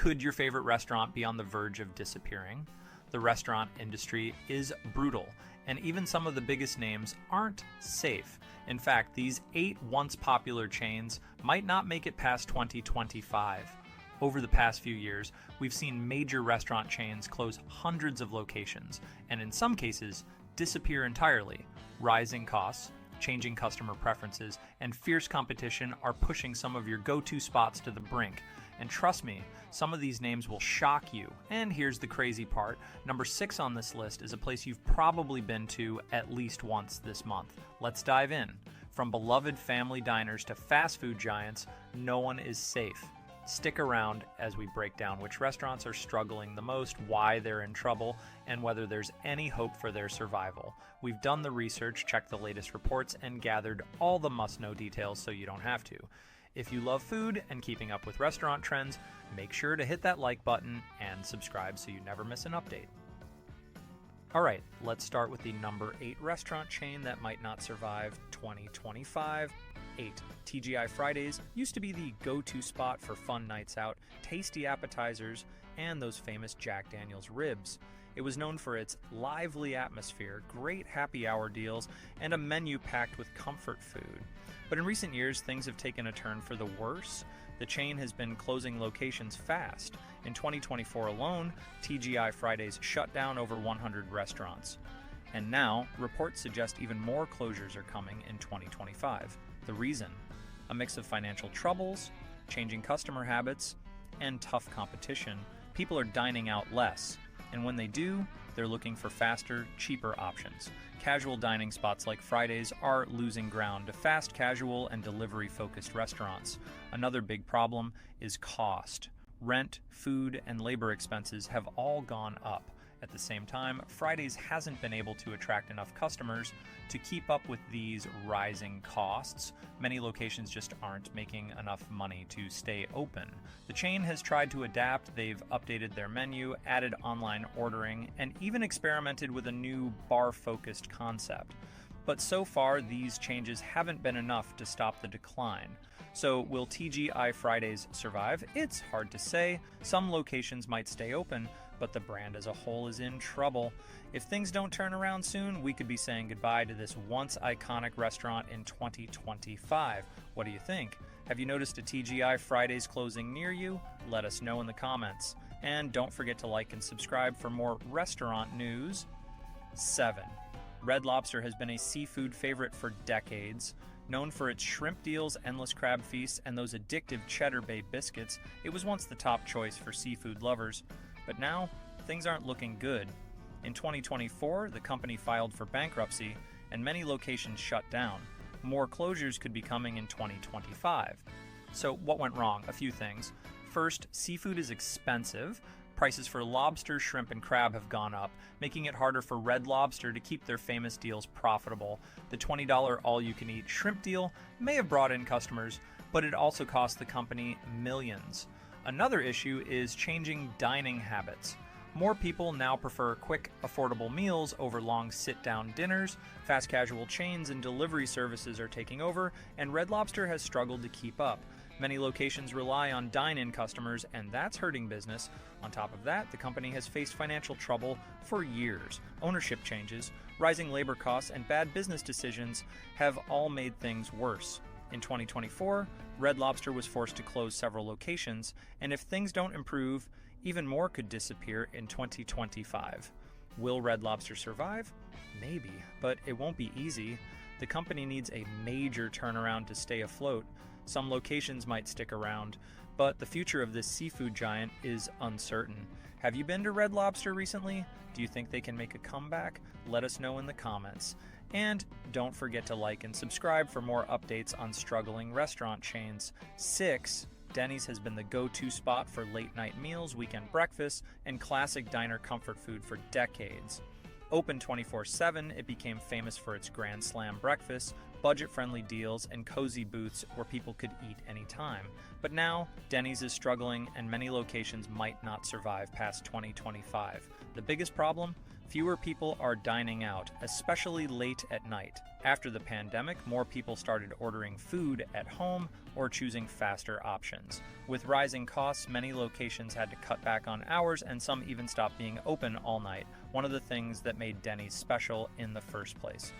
Could your favorite restaurant be on the verge of disappearing? The restaurant industry is brutal, and even some of the biggest names aren't safe. In fact, these 8 once popular chains might not make it past 2025. Over the past few years, we've seen major restaurant chains close hundreds of locations, and in some cases, disappear entirely. Rising costs, changing customer preferences, and fierce competition are pushing some of your go-to spots to the brink. And trust me, some of these names will shock you. And here's the crazy part. Number 6 on this list is a place you've probably been to at least once this month. Let's dive in. From beloved family diners to fast food giants, no one is safe. Stick around as we break down which restaurants are struggling the most, why they're in trouble, and whether there's any hope for their survival. We've done the research, checked the latest reports, and gathered all the must-know details so you don't have to. If you love food and keeping up with restaurant trends, make sure to hit that like button and subscribe so you never miss an update. Alright, let's start with the number 8 restaurant chain that might not survive 2025. 8. TGI Fridays used to be the go-to spot for fun nights out, tasty appetizers, and those famous Jack Daniel's ribs. It was known for its lively atmosphere, great happy hour deals, and a menu packed with comfort food. But in recent years, things have taken a turn for the worse. The chain has been closing locations fast. In 2024 alone, TGI Fridays shut down over 100 restaurants. And now, reports suggest even more closures are coming in 2025. The reason? A mix of financial troubles, changing customer habits, and tough competition. People are dining out less, and when they do, they're looking for faster, cheaper options. Casual dining spots like Fridays are losing ground to fast casual and delivery-focused restaurants. Another big problem is cost. Rent, food, and labor expenses have all gone up. At the same time, Fridays hasn't been able to attract enough customers to keep up with these rising costs. Many locations just aren't making enough money to stay open. The chain has tried to adapt. They've updated their menu, added online ordering, and even experimented with a new bar-focused concept. But so far, these changes haven't been enough to stop the decline. So will TGI Fridays survive? It's hard to say. Some locations might stay open, but the brand as a whole is in trouble. If things don't turn around soon, we could be saying goodbye to this once iconic restaurant in 2025. What do you think? Have you noticed a TGI Fridays closing near you? Let us know in the comments. And don't forget to like and subscribe for more restaurant news. 7. Red Lobster has been a seafood favorite for decades. Known for its shrimp deals, endless crab feasts, and those addictive Cheddar Bay biscuits, it was once the top choice for seafood lovers. But now, things aren't looking good. In 2024, the company filed for bankruptcy, and many locations shut down. More closures could be coming in 2025. So what went wrong? A few things. First, seafood is expensive. Prices for lobster, shrimp, and crab have gone up, making it harder for Red Lobster to keep their famous deals profitable. The $20 all-you-can-eat shrimp deal may have brought in customers, but it also cost the company millions. Another issue is changing dining habits. More people now prefer quick, affordable meals over long sit-down dinners. Fast casual chains and delivery services are taking over, and Red Lobster has struggled to keep up. Many locations rely on dine-in customers, and that's hurting business. On top of that, the company has faced financial trouble for years. Ownership changes, rising labor costs, and bad business decisions have all made things worse. In 2024, Red Lobster was forced to close several locations, and if things don't improve, even more could disappear in 2025. Will Red Lobster survive? Maybe, but it won't be easy. The company needs a major turnaround to stay afloat. Some locations might stick around, but the future of this seafood giant is uncertain. Have you been to Red Lobster recently? Do you think they can make a comeback? Let us know in the comments. And don't forget to like and subscribe for more updates on struggling restaurant chains. 6. Denny's has been the go-to spot for late-night meals, weekend breakfasts, and classic diner comfort food for decades. Open 24/7, it became famous for its Grand Slam breakfasts, budget-friendly deals, and cozy booths where people could eat anytime. But now, Denny's is struggling and many locations might not survive past 2025. The biggest problem? Fewer people are dining out, especially late at night. After the pandemic, more people started ordering food at home or choosing faster options. With rising costs, many locations had to cut back on hours and some even stopped being open all night, one of the things that made Denny's special in the first place.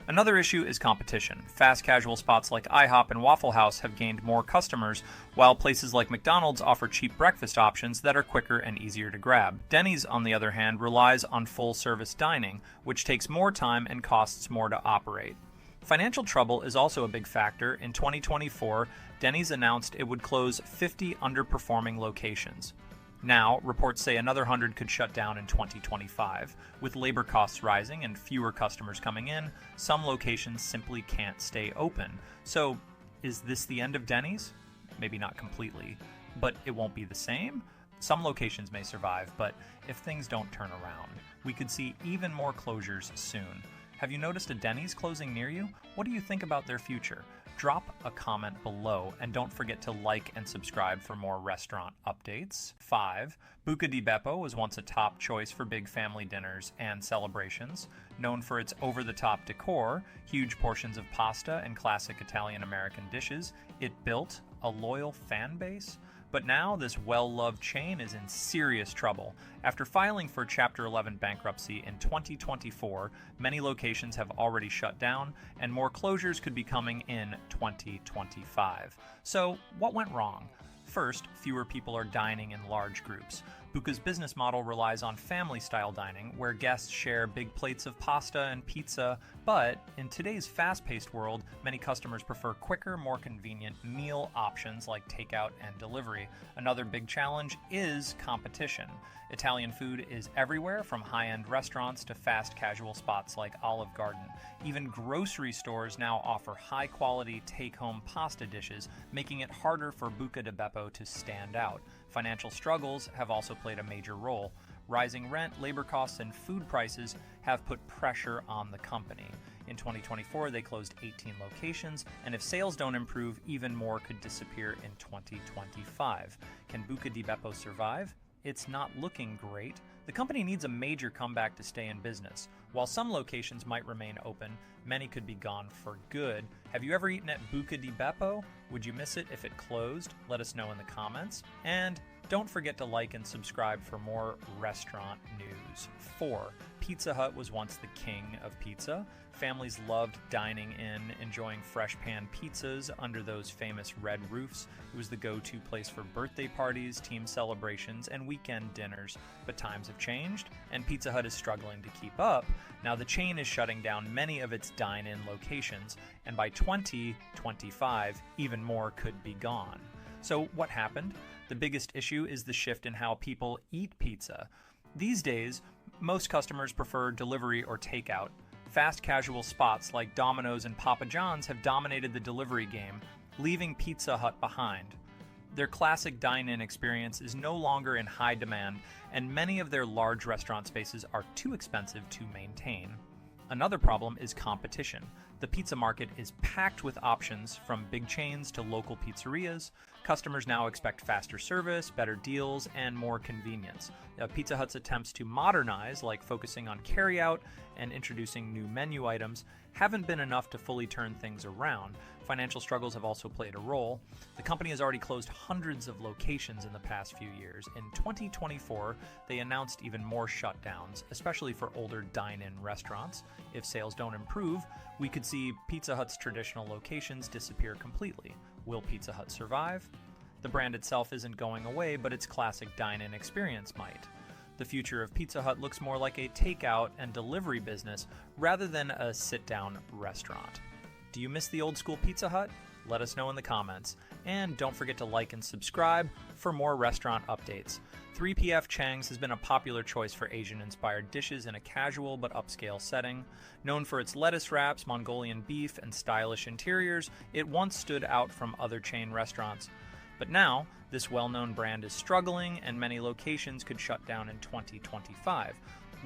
Another issue is competition. Fast casual spots like IHOP and Waffle House have gained more customers, while places like McDonald's offer cheap breakfast options that are quicker and easier to grab. Denny's, on the other hand, relies on full-service dining, which takes more time and costs more to operate. Financial trouble is also a big factor. In 2024, Denny's announced it would close 50 underperforming locations. Now, reports say another 100 could shut down in 2025. With labor costs rising and fewer customers coming in, some locations simply can't stay open. So, is this the end of Denny's? Maybe not completely, but it won't be the same. Some locations may survive, but if things don't turn around, we could see even more closures soon. Have you noticed a Denny's closing near you? What do you think about their future? Drop a comment below and don't forget to like and subscribe for more restaurant updates. 5. Buca di Beppo was once a top choice for big family dinners and celebrations. Known for its over-the-top decor, huge portions of pasta, and classic Italian-American dishes, it built a loyal fan base. But now this well-loved chain is in serious trouble. After filing for Chapter 11 bankruptcy in 2024, many locations have already shut down, and more closures could be coming in 2025. So, what went wrong? First, fewer people are dining in large groups. Buca's business model relies on family-style dining, where guests share big plates of pasta and pizza, but in today's fast-paced world, many customers prefer quicker, more convenient meal options like takeout and delivery. Another big challenge is competition. Italian food is everywhere, from high-end restaurants to fast casual spots like Olive Garden. Even grocery stores now offer high-quality take-home pasta dishes, making it harder for Buca di Beppo to stand out. Financial struggles have also played a major role. Rising rent, labor costs, and food prices have put pressure on the company. In 2024, they closed 18 locations, and if sales don't improve, even more could disappear in 2025. Can Buca di Beppo survive? It's not looking great. The company needs a major comeback to stay in business. While some locations might remain open, many could be gone for good. Have you ever eaten at Buca di Beppo? Would you miss it if it closed? Let us know in the comments. And don't forget to like and subscribe for more restaurant news. 4. Pizza Hut was once the king of pizza. Families loved dining in, enjoying fresh pan pizzas under those famous red roofs. It was the go-to place for birthday parties, team celebrations, and weekend dinners. But times have changed, and Pizza Hut is struggling to keep up. Now the chain is shutting down many of its dine-in locations, and by 2025, even more could be gone. So what happened? The biggest issue is the shift in how people eat pizza. These days, most customers prefer delivery or takeout. Fast casual spots like Domino's and Papa John's have dominated the delivery game, leaving Pizza Hut behind. Their classic dine-in experience is no longer in high demand, and many of their large restaurant spaces are too expensive to maintain. Another problem is competition. The pizza market is packed with options, from big chains to local pizzerias. Customers now expect faster service, better deals, and more convenience. Pizza Hut's attempts to modernize, like focusing on carryout and introducing new menu items, haven't been enough to fully turn things around. Financial struggles have also played a role. The company has already closed hundreds of locations in the past few years. In 2024, they announced even more shutdowns, especially for older dine-in restaurants. If sales don't improve, we could see Pizza Hut's traditional locations disappear completely. Will Pizza Hut survive? The brand itself isn't going away, but its classic dine-in experience might. The future of Pizza Hut looks more like a takeout and delivery business rather than a sit-down restaurant. Do you miss the old-school Pizza Hut? Let us know in the comments. And don't forget to like and subscribe for more restaurant updates. 3PF Chang's has been a popular choice for Asian-inspired dishes in a casual but upscale setting. Known for its lettuce wraps, Mongolian beef, and stylish interiors, it once stood out from other chain restaurants. But now, this well-known brand is struggling, and many locations could shut down in 2025.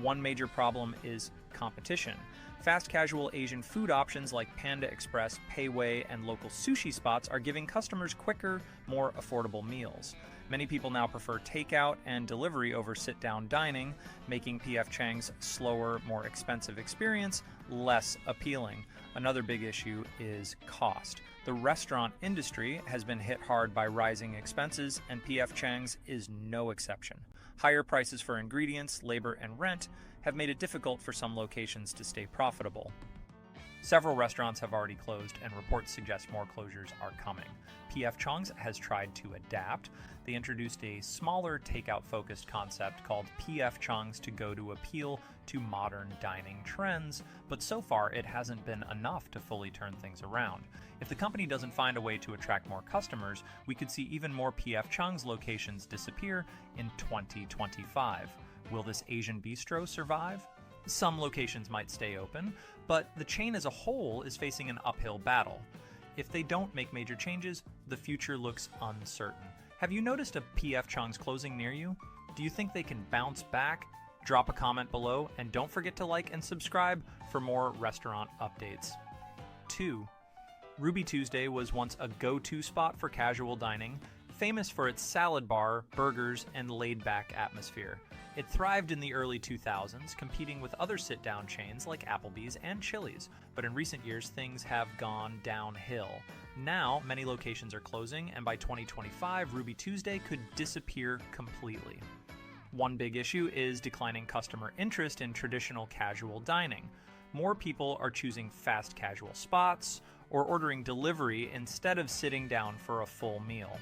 One major problem is competition. Fast casual Asian food options like Panda Express, Pei Wei, and local sushi spots are giving customers quicker, more affordable meals. Many people now prefer takeout and delivery over sit-down dining, making P.F. Chang's slower, more expensive experience less appealing. Another big issue is cost. The restaurant industry has been hit hard by rising expenses, and P.F. Chang's is no exception. Higher prices for ingredients, labor, and rent have made it difficult for some locations to stay profitable. Several restaurants have already closed, and reports suggest more closures are coming. P.F. Chang's has tried to adapt. They introduced a smaller takeout-focused concept called P.F. Chang's to go to appeal to modern dining trends, but so far it hasn't been enough to fully turn things around. If the company doesn't find a way to attract more customers, we could see even more P.F. Chang's locations disappear in 2025. Will this Asian bistro survive? Some locations might stay open, but the chain as a whole is facing an uphill battle. If they don't make major changes, the future looks uncertain. Have you noticed a P.F. Chang's closing near you? Do you think they can bounce back? Drop a comment below, and don't forget to like and subscribe for more restaurant updates. 2. Ruby Tuesday was once a go-to spot for casual dining, famous for its salad bar, burgers, and laid-back atmosphere. It thrived in the early 2000s, competing with other sit-down chains like Applebee's and Chili's, but in recent years things have gone downhill. Now, many locations are closing, and by 2025, Ruby Tuesday could disappear completely. One big issue is declining customer interest in traditional casual dining. More people are choosing fast casual spots or ordering delivery instead of sitting down for a full meal.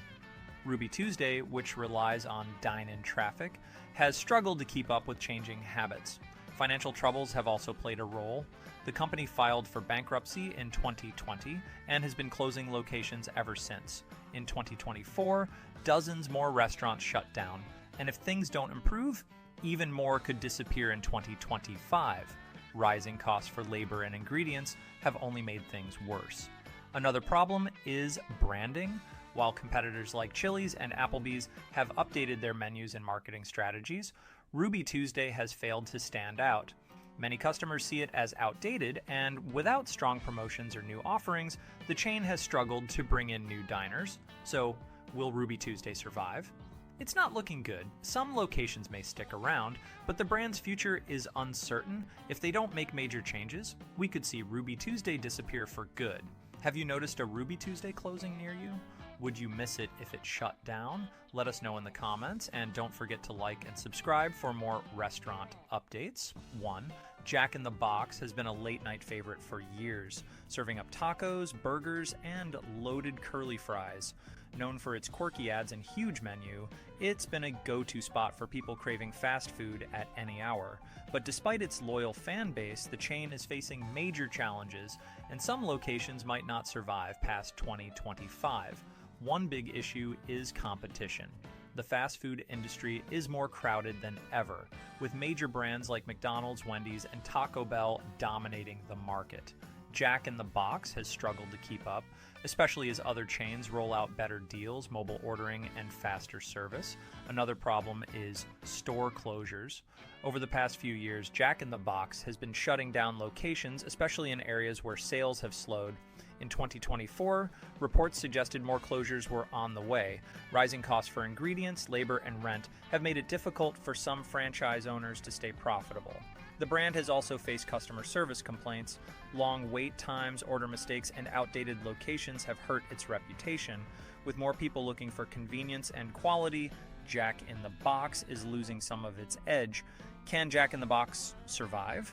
Ruby Tuesday, which relies on dine-in traffic, has struggled to keep up with changing habits. Financial troubles have also played a role. The company filed for bankruptcy in 2020 and has been closing locations ever since. In 2024, dozens more restaurants shut down, and if things don't improve, even more could disappear in 2025. Rising costs for labor and ingredients have only made things worse. Another problem is branding. While competitors like Chili's and Applebee's have updated their menus and marketing strategies, Ruby Tuesday has failed to stand out. Many customers see it as outdated, and without strong promotions or new offerings, the chain has struggled to bring in new diners. So, will Ruby Tuesday survive? It's not looking good. Some locations may stick around, but the brand's future is uncertain. If they don't make major changes, we could see Ruby Tuesday disappear for good. Have you noticed a Ruby Tuesday closing near you? Would you miss it if it shut down? Let us know in the comments, and don't forget to like and subscribe for more restaurant updates. 1. Jack in the Box has been a late-night favorite for years, serving up tacos, burgers, and loaded curly fries. Known for its quirky ads and huge menu, it's been a go-to spot for people craving fast food at any hour. But despite its loyal fan base, the chain is facing major challenges, and some locations might not survive past 2025. One big issue is competition. The fast food industry is more crowded than ever, with major brands like McDonald's, Wendy's, and Taco Bell dominating the market. Jack in the Box has struggled to keep up, especially as other chains roll out better deals, mobile ordering, and faster service. Another problem is store closures. Over the past few years, Jack in the Box has been shutting down locations, especially in areas where sales have slowed. In 2024, reports suggested more closures were on the way. Rising costs for ingredients, labor, and rent have made it difficult for some franchise owners to stay profitable. The brand has also faced customer service complaints. Long wait times, order mistakes, and outdated locations have hurt its reputation. With more people looking for convenience and quality, Jack in the Box is losing some of its edge. Can Jack in the Box survive?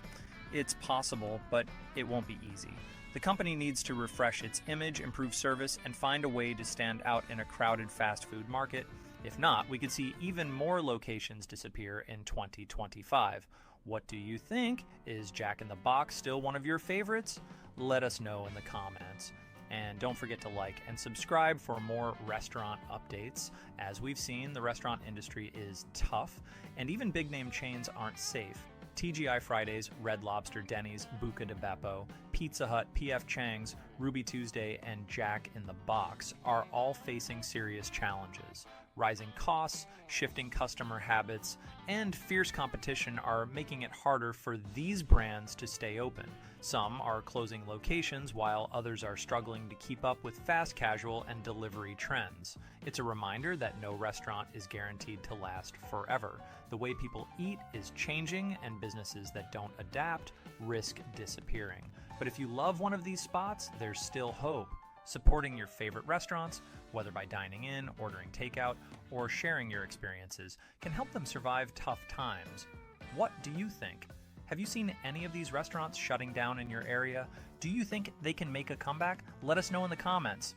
It's possible, but it won't be easy. The company needs to refresh its image, improve service, and find a way to stand out in a crowded fast food market. If not, we could see even more locations disappear in 2025. What do you think? Is Jack in the Box still one of your favorites? Let us know in the comments. And don't forget to like and subscribe for more restaurant updates. As we've seen, the restaurant industry is tough, and even big-name chains aren't safe. TGI Fridays, Red Lobster, Denny's, Buca di Beppo, Pizza Hut, P.F. Chang's, Ruby Tuesday, and Jack in the Box are all facing serious challenges. Rising costs, shifting customer habits, and fierce competition are making it harder for these brands to stay open. Some are closing locations while others are struggling to keep up with fast casual and delivery trends. It's a reminder that no restaurant is guaranteed to last forever. The way people eat is changing, and businesses that don't adapt risk disappearing. But if you love one of these spots, there's still hope. Supporting your favorite restaurants, whether by dining in, ordering takeout, or sharing your experiences, can help them survive tough times. What do you think? Have you seen any of these restaurants shutting down in your area? Do you think they can make a comeback? Let us know in the comments.